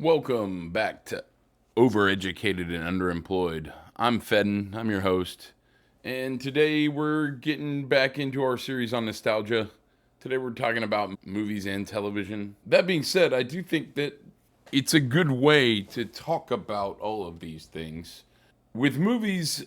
Welcome back to Overeducated and Underemployed. I'm Feddun, I'm your host, and today we're getting back into our series on nostalgia. Today we're talking about movies and television. That being said, I do think that it's a good way to talk about all of these things. With movies,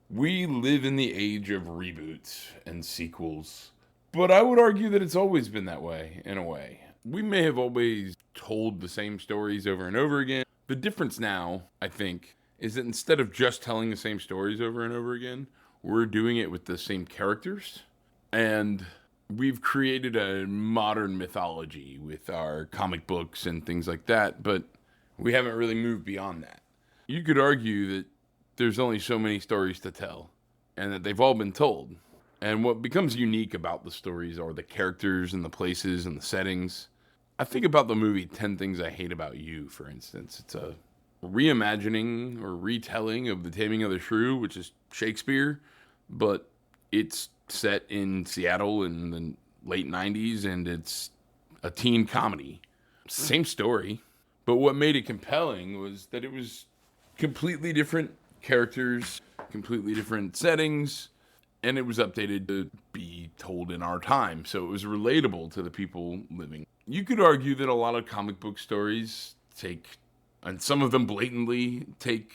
we live in the age of reboots and sequels, but I would argue that it's always been that way, in a way. We may have always told the same stories over and over again. The difference now, I think, is that instead of just telling the same stories over and over again, we're doing it with the same characters. And we've created a modern mythology with our comic books and things like that, but we haven't really moved beyond that. You could argue that there's only so many stories to tell, and that they've all been told. And what becomes unique about the stories are the characters and the places and the settings. I think about the movie 10 Things I Hate About You, for instance. It's a reimagining or retelling of The Taming of the Shrew, which is Shakespeare, but it's set in Seattle in the late 90s, and it's a teen comedy. Same story, but what made it compelling was that it was completely different characters, completely different settings, and it was updated to be told in our time, so it was relatable to the people living. You could argue that a lot of comic book stories and some of them blatantly take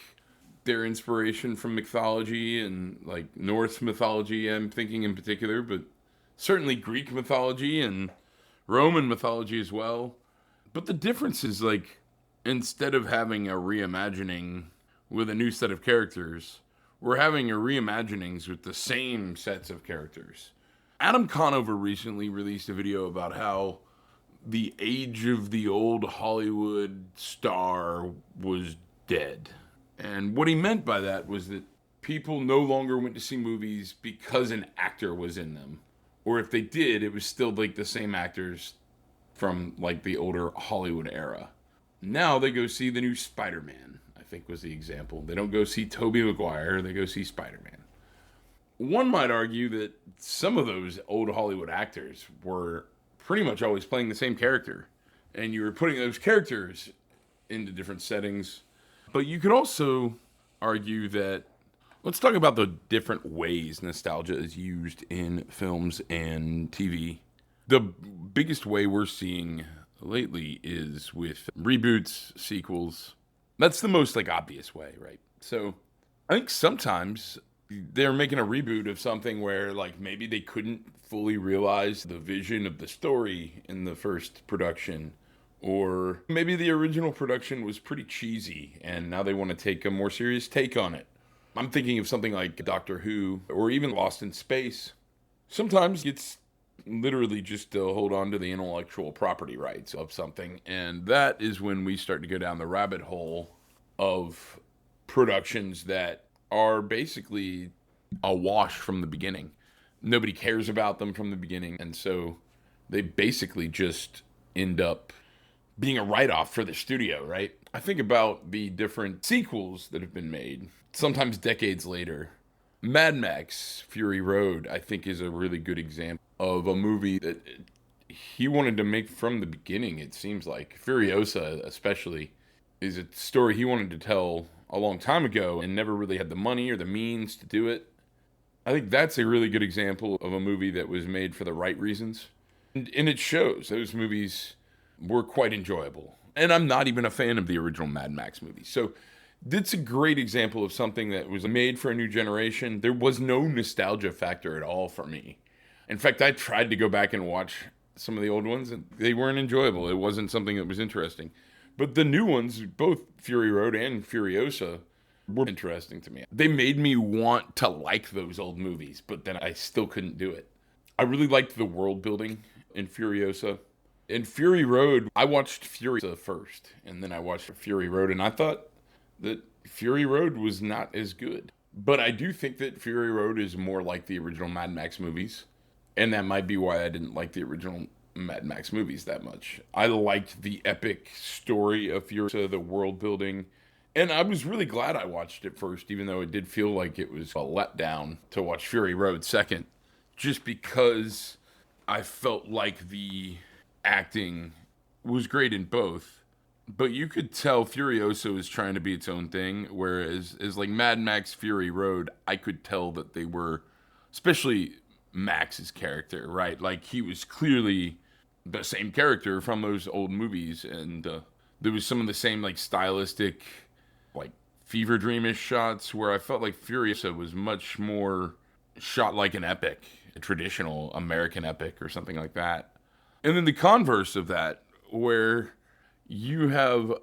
their inspiration from mythology and like Norse mythology, I'm thinking in particular, but certainly Greek mythology and Roman mythology as well. But the difference is like, instead of having a reimagining with a new set of characters, we're having a reimaginings with the same sets of characters. Adam Conover recently released a video about how the age of the old Hollywood star was dead. And what he meant by that was that people no longer went to see movies because an actor was in them. Or if they did, it was still like the same actors from like the older Hollywood era. Now they go see the new Spider-Man, I think was the example. They don't go see Tobey Maguire, they go see Spider-Man. One might argue that some of those old Hollywood actors were pretty much always playing the same character, and you were putting those characters into different settings. But you could also argue that, let's talk about the different ways nostalgia is used in films and TV. The biggest way we're seeing lately is with reboots, sequels. That's the most like obvious way, right? So I think sometimes they're making a reboot of something where like maybe they couldn't fully realize the vision of the story in the first production, or maybe the original production was pretty cheesy and now they want to take a more serious take on it. I'm thinking of something like Doctor Who or even Lost in Space. Sometimes it's literally just to hold on to the intellectual property rights of something, and that is when we start to go down the rabbit hole of productions that are basically a wash from the beginning. Nobody cares about them from the beginning, and so they basically just end up being a write-off for the studio, right? I think about the different sequels that have been made, sometimes decades later. Mad Max Fury Road, I think, is a really good example of a movie that he wanted to make from the beginning, it seems like. Furiosa, especially, is a story he wanted to tell a long time ago and never really had the money or the means to do it. I think that's a really good example of a movie that was made for the right reasons. And it shows. Those movies were quite enjoyable. And I'm not even a fan of the original Mad Max movies. So that's a great example of something that was made for a new generation. There was no nostalgia factor at all for me. In fact, I tried to go back and watch some of the old ones, and they weren't enjoyable. It wasn't something that was interesting. But the new ones, both Fury Road and Furiosa, were interesting to me. They made me want to like those old movies, but then I still couldn't do it. I really liked the world building in Furiosa. In Fury Road, I watched Furiosa first, and then I watched Fury Road, and I thought that Fury Road was not as good. But I do think that Fury Road is more like the original Mad Max movies, and that might be why I didn't like the original Mad Max movies that much. I liked the epic story of Furiosa, the world building, and I was really glad I watched it first, even though it did feel like it was a letdown to watch Fury Road second, just because I felt like the acting was great in both, but you could tell Furiosa was trying to be its own thing, whereas as like Mad Max Fury Road, I could tell that they were, especially Max's character, right? Like he was clearly the same character from those old movies, and there was some of the same like stylistic, like fever dreamish shots where I felt like Furiosa was much more shot like an epic, a traditional American epic or something like that. And then the converse of that, where you have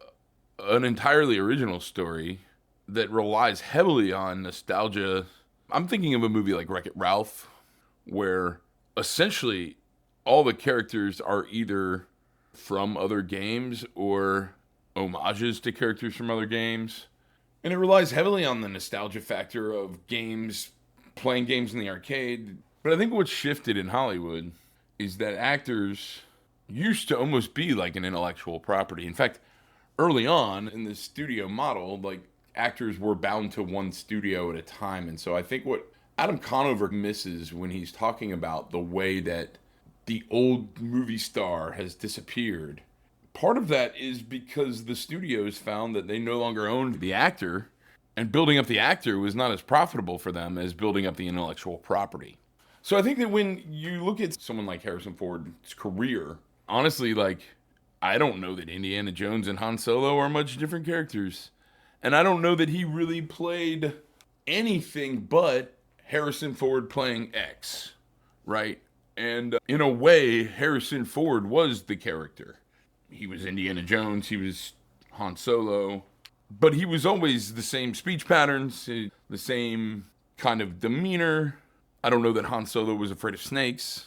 an entirely original story that relies heavily on nostalgia. I'm thinking of a movie like Wreck-It Ralph, where essentially all the characters are either from other games or homages to characters from other games. And it relies heavily on the nostalgia factor of games, playing games in the arcade. But I think what's shifted in Hollywood is that actors used to almost be like an intellectual property. In fact, early on in the studio model, like actors were bound to one studio at a time. And so I think what Adam Conover misses when he's talking about the way that the old movie star has disappeared, part of that is because the studios found that they no longer owned the actor, and building up the actor was not as profitable for them as building up the intellectual property. So I think that when you look at someone like Harrison Ford's career, honestly, like, I don't know that Indiana Jones and Han Solo are much different characters. And I don't know that he really played anything but Harrison Ford playing X, right? And in a way, Harrison Ford was the character. He was Indiana Jones, he was Han Solo, but he was always the same speech patterns, the same kind of demeanor. I don't know that Han Solo was afraid of snakes,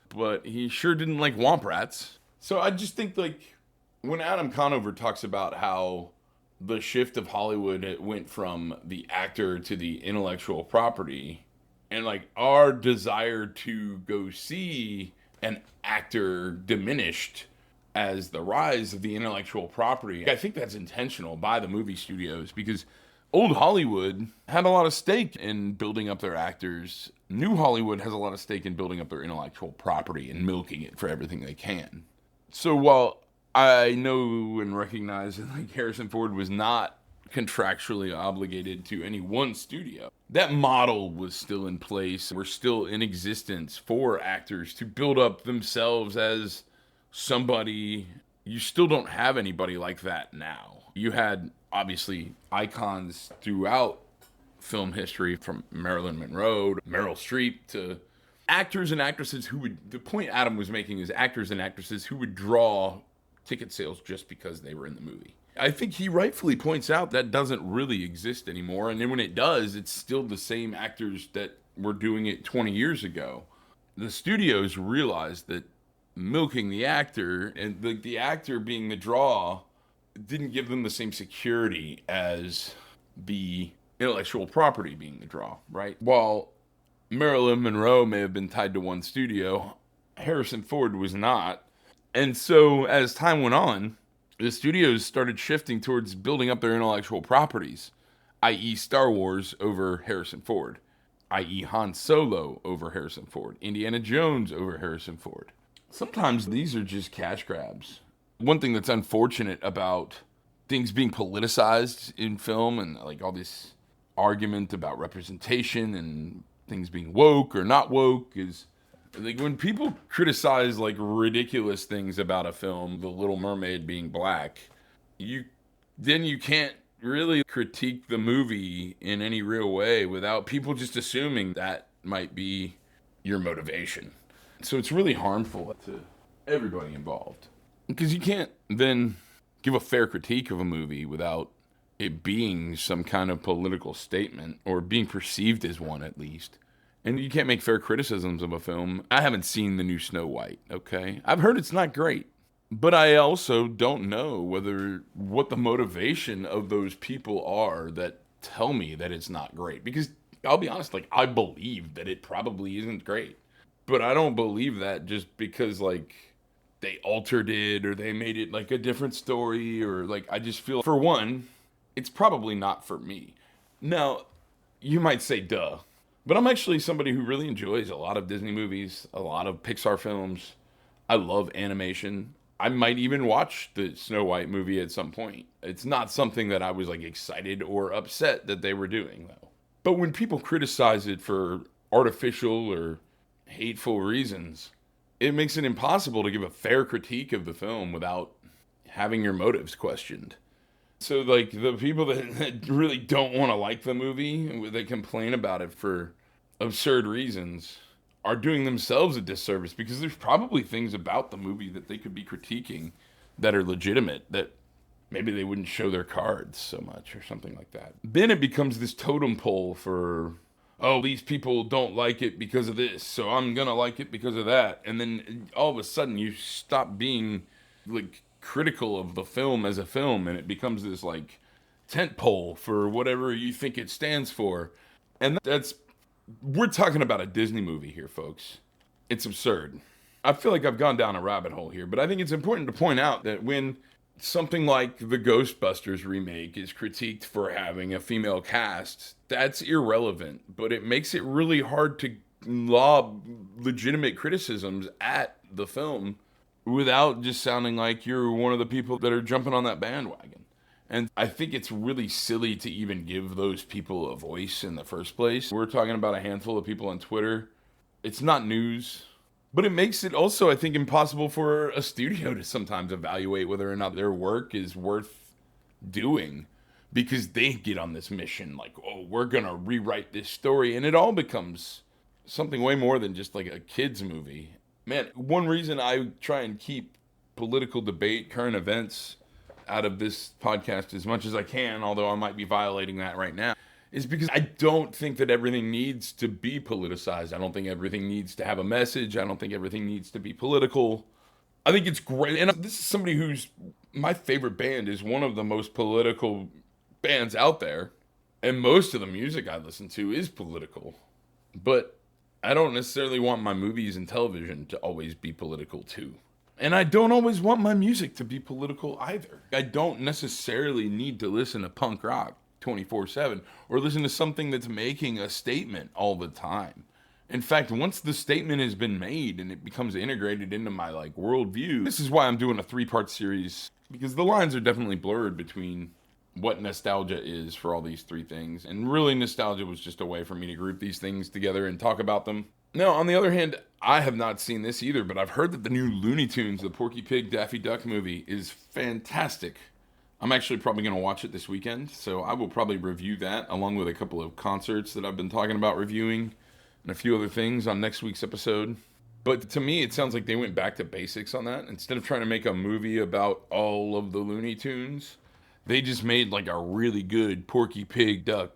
but he sure didn't like womp rats. So I just think, like, when Adam Conover talks about how the shift of Hollywood, it went from the actor to the intellectual property, and like our desire to go see an actor diminished as the rise of the intellectual property, I think that's intentional by the movie studios, because old Hollywood had a lot of stake in building up their actors. New Hollywood has a lot of stake in building up their intellectual property and milking it for everything they can. So while I know and recognize that like Harrison Ford was not contractually obligated to any one studio, that model was still in place. We're still in existence for actors to build up themselves as somebody. You still don't have anybody like that now. You had obviously icons throughout film history, from Marilyn Monroe to Meryl Streep, to actors and actresses who would, the point Adam was making is actors and actresses who would draw ticket sales just because they were in the movie. I think he rightfully points out that doesn't really exist anymore. And then when it does, it's still the same actors that were doing it 20 years ago. The studios realized that milking the actor and the actor being the draw didn't give them the same security as the intellectual property being the draw, right? While Marilyn Monroe may have been tied to one studio, Harrison Ford was not. And so as time went on, the studios started shifting towards building up their intellectual properties, i.e. Star Wars over Harrison Ford, i.e. Han Solo over Harrison Ford, Indiana Jones over Harrison Ford. Sometimes these are just cash grabs. One thing that's unfortunate about things being politicized in film and like all this argument about representation and things being woke or not woke is like when people criticize like ridiculous things about a film, The Little Mermaid being black, you can't really critique the movie in any real way without people just assuming that might be your motivation. So it's really harmful to everybody involved, because you can't then give a fair critique of a movie without it being some kind of political statement or being perceived as one, at least. And you can't make fair criticisms of a film. I haven't seen the new Snow White, okay? I've heard it's not great. But I also don't know what the motivation of those people are that tell me that it's not great. Because I'll be honest, like, I believe that it probably isn't great. But I don't believe that just because, like, they altered it or they made it, like, a different story, or, like, I just feel, for one, it's probably not for me. Now, you might say, duh. But I'm actually somebody who really enjoys a lot of Disney movies, a lot of Pixar films. I love animation. I might even watch the Snow White movie at some point. It's not something that I was like excited or upset that they were doing, though. But when people criticize it for artificial or hateful reasons, it makes it impossible to give a fair critique of the film without having your motives questioned. So, like, the people that really don't want to like the movie, they complain about it for absurd reasons, are doing themselves a disservice because there's probably things about the movie that they could be critiquing that are legitimate that maybe they wouldn't show their cards so much or something like that. Then it becomes this totem pole for, oh, these people don't like it because of this, so I'm gonna like it because of that. And then all of a sudden you stop being like critical of the film as a film, and it becomes this like tent pole for whatever you think it stands for. And we're talking about a Disney movie here, folks. It's absurd. I feel like I've gone down a rabbit hole here, but I think it's important to point out that when something like the Ghostbusters remake is critiqued for having a female cast, that's irrelevant, but it makes it really hard to lob legitimate criticisms at the film without just sounding like you're one of the people that are jumping on that bandwagon. And I think it's really silly to even give those people a voice in the first place. We're talking about a handful of people on Twitter. It's not news. But it makes it also, I think, impossible for a studio to sometimes evaluate whether or not their work is worth doing. Because they get on this mission like, oh, we're going to rewrite this story. And it all becomes something way more than just like a kid's movie. Man, one reason I try and keep political debate, current events out of this podcast as much as I can, although I might be violating that right now, is because I don't think that everything needs to be politicized. I don't think everything needs to have a message. I don't think everything needs to be political. I think it's great. And this is somebody who's, my favorite band is one of the most political bands out there. And most of the music I listen to is political. But I don't necessarily want my movies and television to always be political too. And I don't always want my music to be political either. I don't necessarily need to listen to punk rock 24/7 or listen to something that's making a statement all the time. In fact, once the statement has been made and it becomes integrated into my like worldview, this is why I'm doing a 3-part series, because the lines are definitely blurred between what nostalgia is for all these 3 things. And really, nostalgia was just a way for me to group these things together and talk about them. Now, on the other hand, I have not seen this either, but I've heard that the new Looney Tunes, the Porky Pig, Daffy Duck movie is fantastic. I'm actually probably going to watch it this weekend, so I will probably review that along with a couple of concerts that I've been talking about reviewing and a few other things on next week's episode. But to me, it sounds like they went back to basics on that. Instead of trying to make a movie about all of the Looney Tunes, they just made like a really good Porky Pig Duck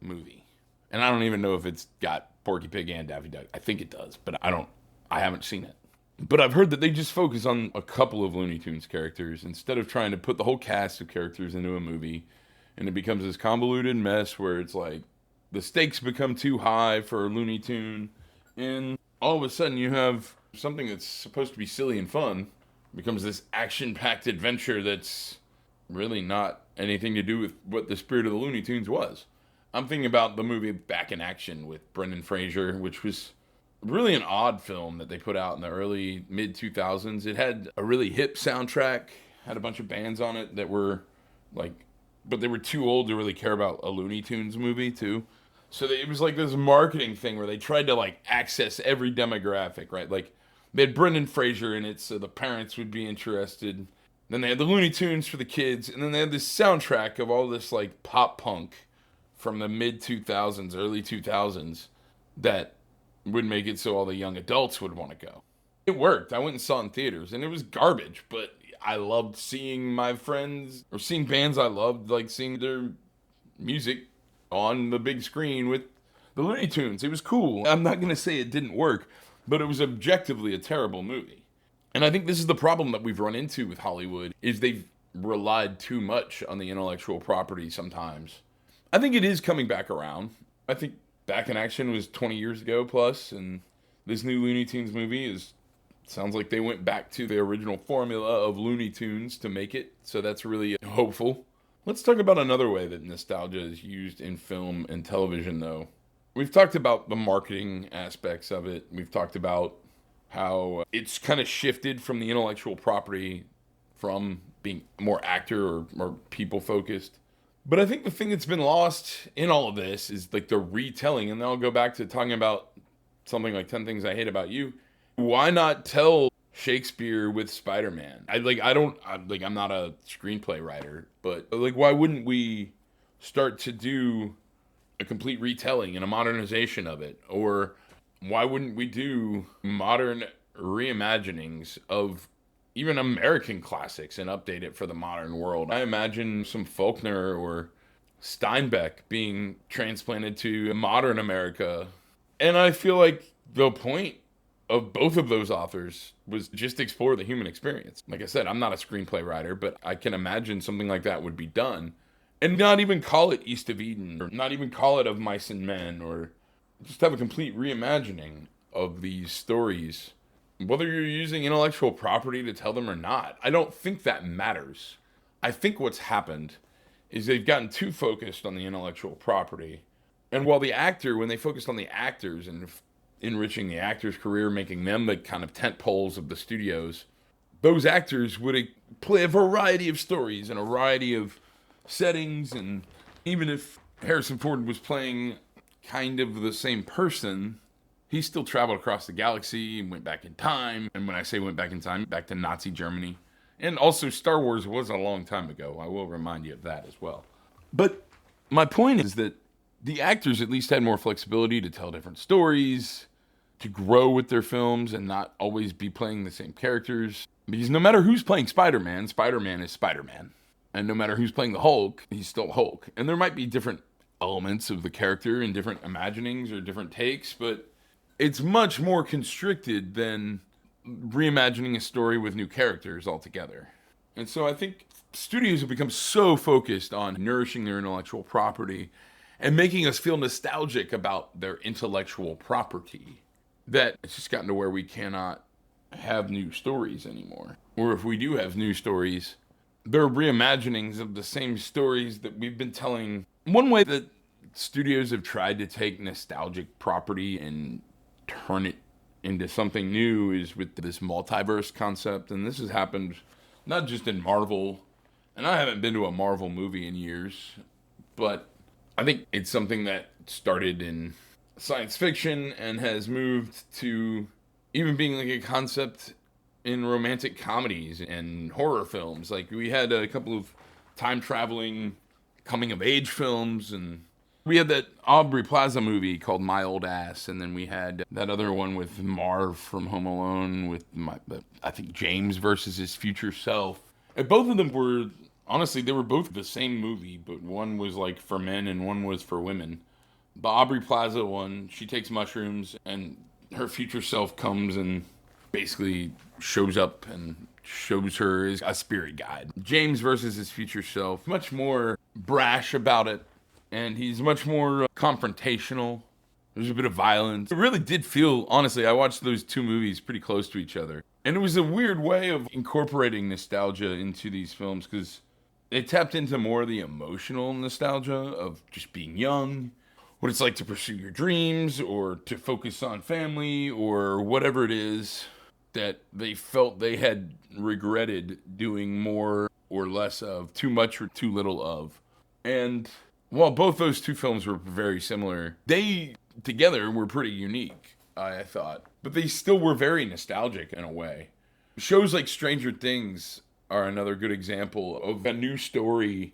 movie. And I don't even know if it's got Porky Pig and Daffy Duck. I think it does, but I haven't seen it. But I've heard that they just focus on a couple of Looney Tunes characters instead of trying to put the whole cast of characters into a movie. And it becomes this convoluted mess where it's like the stakes become too high for a Looney Tune. And all of a sudden you have something that's supposed to be silly and fun becomes this action-packed adventure that's really not anything to do with what the spirit of the Looney Tunes was. I'm thinking about the movie Back in Action with Brendan Fraser, which was really an odd film that they put out in the early, mid-2000s. It had a really hip soundtrack, had a bunch of bands on it that were like, but they were too old to really care about a Looney Tunes movie too. So it was like this marketing thing where they tried to like access every demographic, right? Like they had Brendan Fraser in it so the parents would be interested. Then they had the Looney Tunes for the kids, and then they had this soundtrack of all this like pop punk from the mid-2000s, early 2000s, that would make it so all the young adults would want to go. It worked. I went and saw it in theaters, and it was garbage, but I loved seeing my friends, or seeing bands I loved, like seeing their music on the big screen with the Looney Tunes. It was cool. I'm not going to say it didn't work, but it was objectively a terrible movie. And I think this is the problem that we've run into with Hollywood, is they've relied too much on the intellectual property sometimes. I think it is coming back around. I think Back in Action was 20 years ago plus, and this new Looney Tunes movie sounds like they went back to the original formula of Looney Tunes to make it, so that's really hopeful. Let's talk about another way that nostalgia is used in film and television, though. We've talked about the marketing aspects of it. We've talked about how it's kind of shifted from the intellectual property from being more actor or people focused. But I think the thing that's been lost in all of this is like the retelling. And then I'll go back to talking about something like 10 Things I Hate About You. Why not tell Shakespeare with Spider-Man? I'm not a screenplay writer, but like, why wouldn't we start to do a complete retelling and a modernization of it? Or why wouldn't we do modern reimaginings of even American classics and update it for the modern world? I imagine some Faulkner or Steinbeck being transplanted to modern America. And I feel like the point of both of those authors was just explore the human experience. Like I said, I'm not a screenplay writer, but I can imagine something like that would be done. And not even call it East of Eden, or not even call it Of Mice and Men, or just have a complete reimagining of these stories. Whether you're using intellectual property to tell them or not, I don't think that matters. I think what's happened is they've gotten too focused on the intellectual property. And while the actor, when they focused on the actors and enriching the actor's career, making them the kind of tent poles of the studios, those actors would play a variety of stories and a variety of settings. And even if Harrison Ford was playing kind of the same person, he still traveled across the galaxy and went back in time. And when I say went back in time, back to Nazi Germany. And also Star Wars was a long time ago. I will remind you of that as well. But my point is that the actors at least had more flexibility to tell different stories, to grow with their films and not always be playing the same characters. Because no matter who's playing Spider-Man, Spider-Man is Spider-Man. And no matter who's playing the Hulk, he's still Hulk. And there might be different elements of the character and different imaginings or different takes, but it's much more constricted than reimagining a story with new characters altogether. And so I think studios have become so focused on nourishing their intellectual property and making us feel nostalgic about their intellectual property that it's just gotten to where we cannot have new stories anymore. Or if we do have new stories, they're reimaginings of the same stories that we've been telling. One way that studios have tried to take nostalgic property and turn it into something new is with this multiverse concept. And this has happened not just in Marvel, and I haven't been to a Marvel movie in years, but I think it's something that started in science fiction and has moved to even being like a concept in romantic comedies and horror films. Like we had a couple of time traveling coming of age films, and we had that Aubrey Plaza movie called My Old Ass, and then we had that other one with Marv from Home Alone with I think James versus his future self. And both of them were, honestly, they were both the same movie, but one was like for men and one was for women. The Aubrey Plaza one, she takes mushrooms and her future self comes and basically shows up and shows her as a spirit guide. James versus his future self, much more brash about it, and he's much more confrontational. There's a bit of violence. It really did feel, honestly, I watched those two movies pretty close to each other. And it was a weird way of incorporating nostalgia into these films because they tapped into more of the emotional nostalgia of just being young, what it's like to pursue your dreams or to focus on family or whatever it is that they felt they had regretted doing more or less of, too much or too little of. And while both those two films were very similar, they together were pretty unique, I thought. But they still were very nostalgic in a way. Shows like Stranger Things are another good example of a new story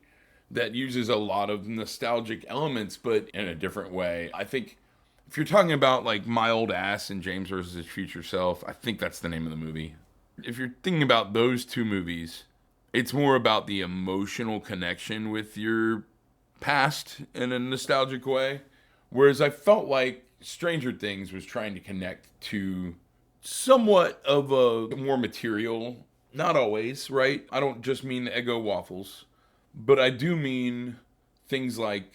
that uses a lot of nostalgic elements, but in a different way. I think if you're talking about like My Old Ass and James versus his future self, I think that's the name of the movie. If you're thinking about those two movies, it's more about the emotional connection with your past in a nostalgic way. Whereas I felt like Stranger Things was trying to connect to somewhat of a more material, not always, right? I don't just mean Eggo waffles, but I do mean things like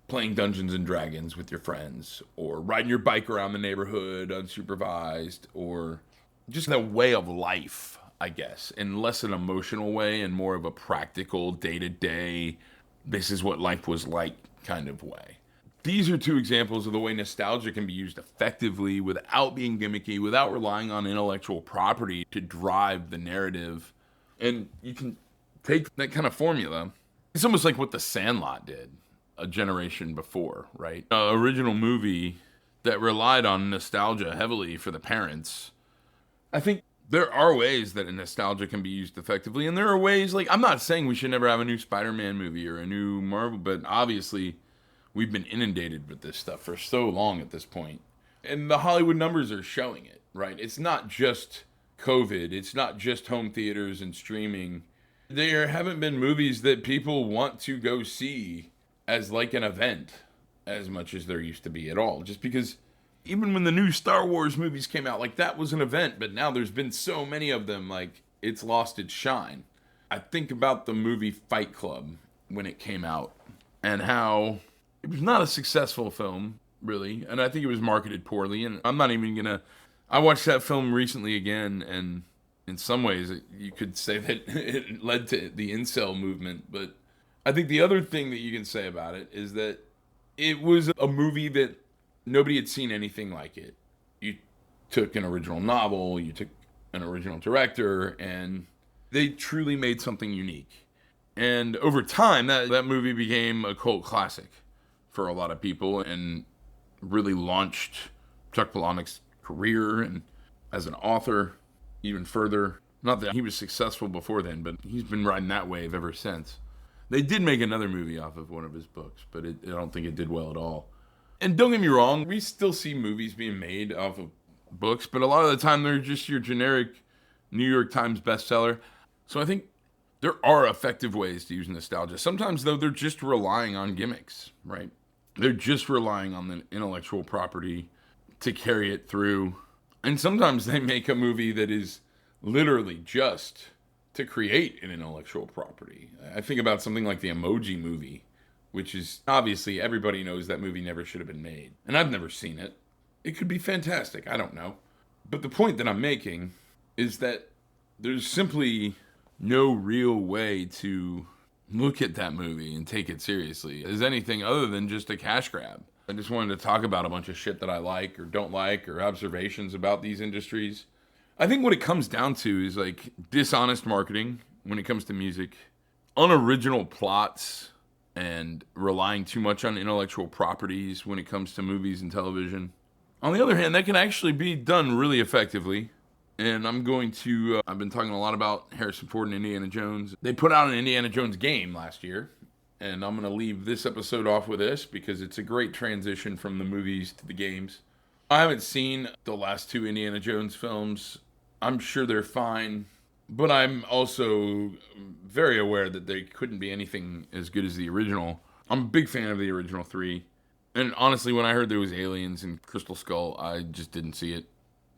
playing Dungeons and Dragons with your friends, or riding your bike around the neighborhood unsupervised, or just a way of life, I guess, in less an emotional way and more of a practical day-to-day, this is what life was like kind of way. These are two examples of the way nostalgia can be used effectively without being gimmicky, without relying on intellectual property to drive the narrative. And you can take that kind of formula. It's almost like what The Sandlot did a generation before, right? An original movie that relied on nostalgia heavily for the parents. I think there are ways that a nostalgia can be used effectively, and there are ways, like, I'm not saying we should never have a new Spider-Man movie or a new Marvel, but obviously we've been inundated with this stuff for so long at this point. And the Hollywood numbers are showing it, right? It's not just COVID, it's not just home theaters and streaming. There haven't been movies that people want to go see as like an event as much as there used to be at all. Just because even when the new Star Wars movies came out, like, that was an event, but now there's been so many of them, like, it's lost its shine. I think about the movie Fight Club when it came out and how it was not a successful film, really, and I think it was marketed poorly, and I'm not even gonna... I watched that film recently again, and in some ways, you could say that it led to the incel movement, but I think the other thing that you can say about it is that it was a movie that nobody had seen anything like it. You took an original novel, you took an original director, and they truly made something unique. And over time, that movie became a cult classic for a lot of people and really launched Chuck Palahniuk's career and as an author even further. Not that he was successful before then, but he's been riding that wave ever since. They did make another movie off of one of his books, but I don't think it did well at all. And don't get me wrong, we still see movies being made off of books, but a lot of the time they're just your generic New York Times bestseller. So I think there are effective ways to use nostalgia. Sometimes, though, they're just relying on gimmicks, right? They're just relying on the intellectual property to carry it through. And sometimes they make a movie that is literally just to create an intellectual property. I think about something like the Emoji Movie, which is obviously everybody knows that movie never should have been made. And I've never seen it. It could be fantastic. I don't know. But the point that I'm making is that there's simply no real way to look at that movie and take it seriously as anything other than just a cash grab. I just wanted to talk about a bunch of shit that I like or don't like or observations about these industries. I think what it comes down to is like dishonest marketing when it comes to music, unoriginal plots, and relying too much on intellectual properties when it comes to movies and television. On the other hand, that can actually be done really effectively. And I've been talking a lot about Harrison Ford and Indiana Jones. They put out an Indiana Jones game last year, and I'm going to leave this episode off with this because it's a great transition from the movies to the games. I haven't seen the last two Indiana Jones films. I'm sure they're fine, but I'm also very aware that they couldn't be anything as good as the original. I'm a big fan of the original three. And honestly, when I heard there was aliens in Crystal Skull, I just didn't see it.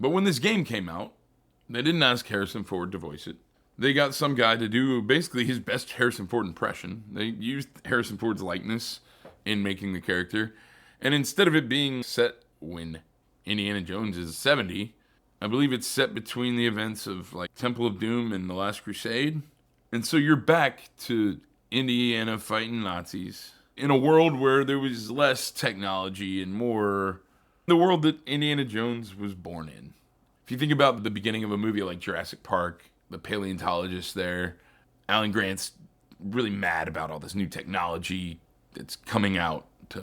But when this game came out, they didn't ask Harrison Ford to voice it. They got some guy to do basically his best Harrison Ford impression. They used Harrison Ford's likeness in making the character. And instead of it being set when Indiana Jones is 70, I believe it's set between the events of like Temple of Doom and The Last Crusade. And so you're back to Indiana fighting Nazis in a world where there was less technology and more the world that Indiana Jones was born in. If you think about the beginning of a movie like Jurassic Park, the paleontologist there, Alan Grant's really mad about all this new technology that's coming out. It's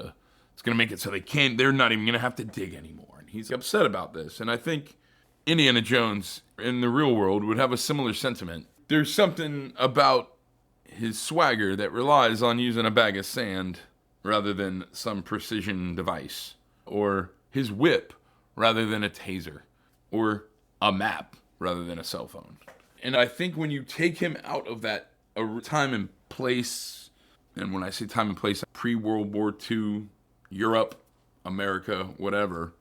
going to make it so they're not even going to have to dig anymore. And he's upset about this. And I think Indiana Jones in the real world would have a similar sentiment. There's something about his swagger that relies on using a bag of sand rather than some precision device, or his whip rather than a taser, or a map rather than a cell phone. And I think when you take him out of that time and place, and when I say time and place, pre-World War II, Europe, America, whatever,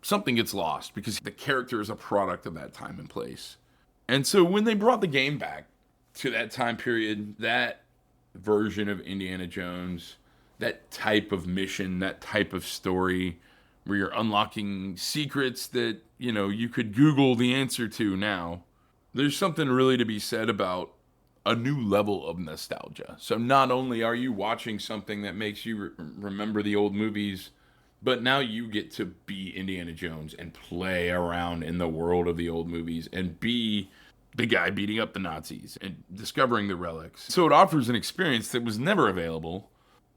something gets lost because the character is a product of that time and place. And so when they brought the game back to that time period, that version of Indiana Jones, that type of mission, that type of story where you're unlocking secrets that, you could Google the answer to now. There's something really to be said about a new level of nostalgia. So not only are you watching something that makes you remember the old movies, but now you get to be Indiana Jones and play around in the world of the old movies and be the guy beating up the Nazis and discovering the relics. So it offers an experience that was never available,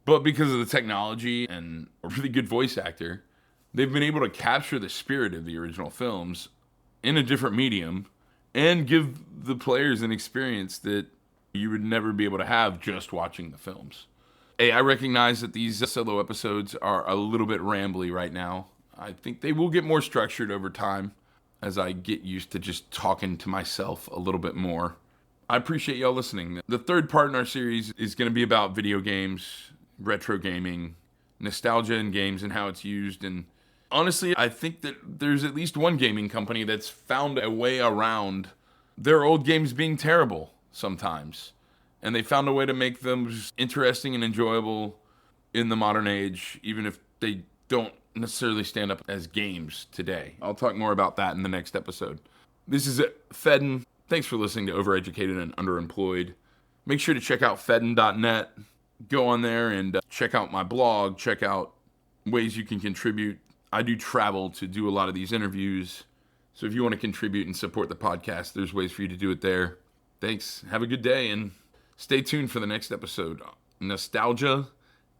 but because of the technology and a really good voice actor, they've been able to capture the spirit of the original films in a different medium and give the players an experience that you would never be able to have just watching the films. Hey, I recognize that these solo episodes are a little bit rambly right now. I think they will get more structured over time as I get used to just talking to myself a little bit more. I appreciate y'all listening. The third part in our series is going to be about video games, retro gaming, nostalgia in games and how it's used. And honestly, I think that there's at least one gaming company that's found a way around their old games being terrible sometimes. And they found a way to make them interesting and enjoyable in the modern age, even if they don't necessarily stand up as games today. I'll talk more about that in the next episode. This is Feddun. Thanks for listening to Overeducated and Underemployed. Make sure to check out feddun.net. Go on there and check out my blog. Check out ways you can contribute. I do travel to do a lot of these interviews. So if you want to contribute and support the podcast, there's ways for you to do it there. Thanks. Have a good day and stay tuned for the next episode. Nostalgia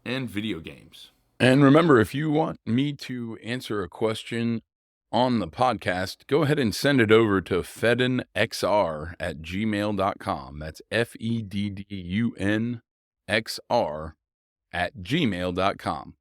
and video games. And remember, if you want me to answer a question on the podcast, go ahead and send it over to feddunxr@gmail.com. That's FEDDUNXR@gmail.com.